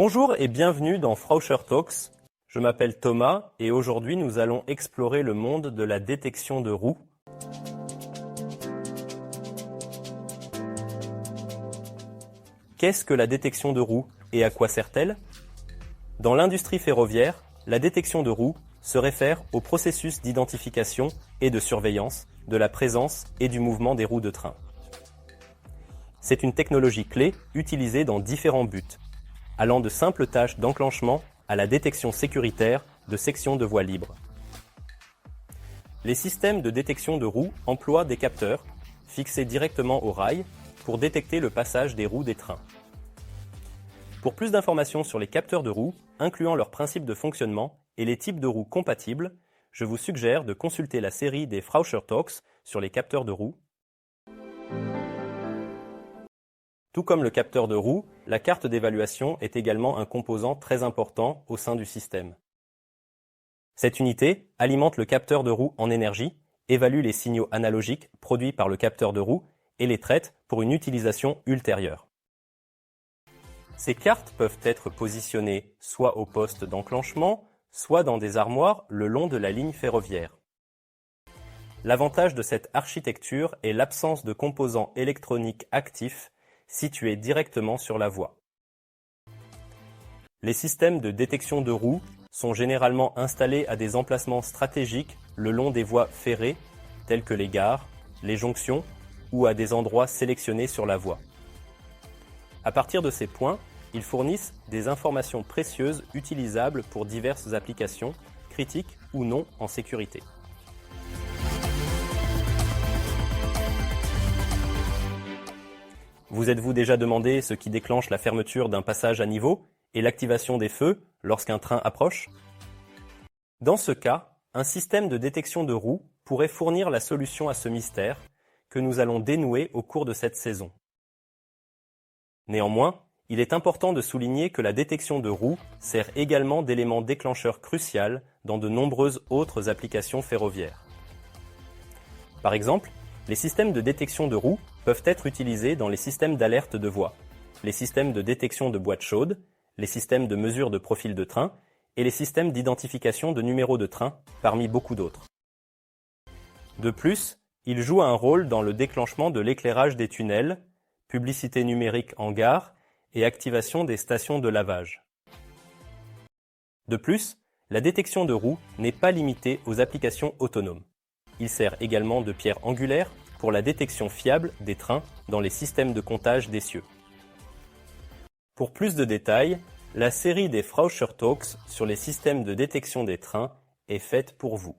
Bonjour et bienvenue dans Frauscher Talks. Je m'appelle Thomas et aujourd'hui nous allons explorer le monde de la détection de roues. Qu'est-ce que la détection de roues et à quoi sert-elle? Dans l'industrie ferroviaire, la détection de roues se réfère au processus d'identification et de surveillance de la présence et du mouvement des roues de train. C'est une technologie clé utilisée dans différents buts, allant de simples tâches d'enclenchement à la détection sécuritaire de sections de voies libres. Les systèmes de détection de roues emploient des capteurs fixés directement au rail pour détecter le passage des roues des trains. Pour plus d'informations sur les capteurs de roues, incluant leurs principes de fonctionnement et les types de roues compatibles, je vous suggère de consulter la série des Frauscher Talks sur les capteurs de roues. Tout comme le capteur de roue, la carte d'évaluation est également un composant très important au sein du système. Cette unité alimente le capteur de roue en énergie, évalue les signaux analogiques produits par le capteur de roue et les traite pour une utilisation ultérieure. Ces cartes peuvent être positionnées soit au poste d'enclenchement, soit dans des armoires le long de la ligne ferroviaire. L'avantage de cette architecture est l'absence de composants électroniques actifs situés directement sur la voie. Les systèmes de détection de roues sont généralement installés à des emplacements stratégiques le long des voies ferrées, telles que les gares, les jonctions ou à des endroits sélectionnés sur la voie. À partir de ces points, ils fournissent des informations précieuses utilisables pour diverses applications, critiques ou non en sécurité. Vous êtes-vous déjà demandé ce qui déclenche la fermeture d'un passage à niveau et l'activation des feux lorsqu'un train approche? Dans ce cas, un système de détection de roues pourrait fournir la solution à ce mystère que nous allons dénouer au cours de cette saison. Néanmoins, il est important de souligner que la détection de roues sert également d'élément déclencheur crucial dans de nombreuses autres applications ferroviaires. Par exemple, les systèmes de détection de roues peuvent être utilisés dans les systèmes d'alerte de voie, les systèmes de détection de boîtes chaudes, les systèmes de mesure de profil de train et les systèmes d'identification de numéros de train, parmi beaucoup d'autres. De plus, ils jouent un rôle dans le déclenchement de l'éclairage des tunnels, publicité numérique en gare et activation des stations de lavage. De plus, la détection de roues n'est pas limitée aux applications autonomes. Il sert également de pierre angulaire pour la détection fiable des trains dans les systèmes de comptage d'essieux. Pour plus de détails, la série des Frauscher Talks sur les systèmes de détection des trains est faite pour vous.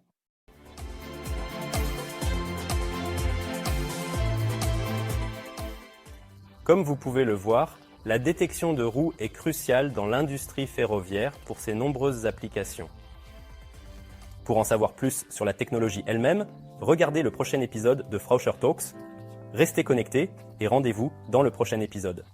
Comme vous pouvez le voir, la détection de roues est cruciale dans l'industrie ferroviaire pour ses nombreuses applications. Pour en savoir plus sur la technologie elle-même, regardez le prochain épisode de Frauscher Talks. Restez connectés et rendez-vous dans le prochain épisode.